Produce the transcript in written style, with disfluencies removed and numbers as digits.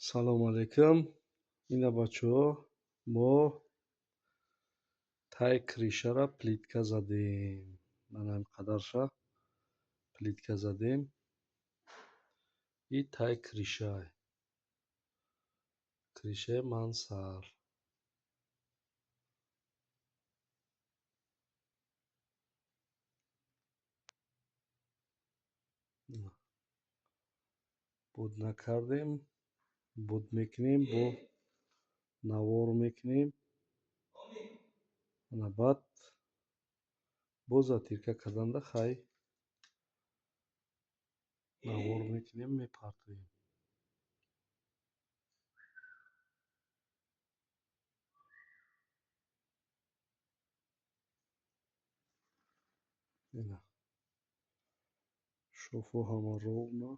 Салом алейкум. Ина бачаҳо, мо таи кришаро плитка задем. Мана инқадарша плитка задем. И таи кришаи мансар. буд накардем, буд мекунем, бо навор мекунем. Ана баъд бо затирка карданда хай навор мекунем, мепартоем. Ина шофо ҳама ровна.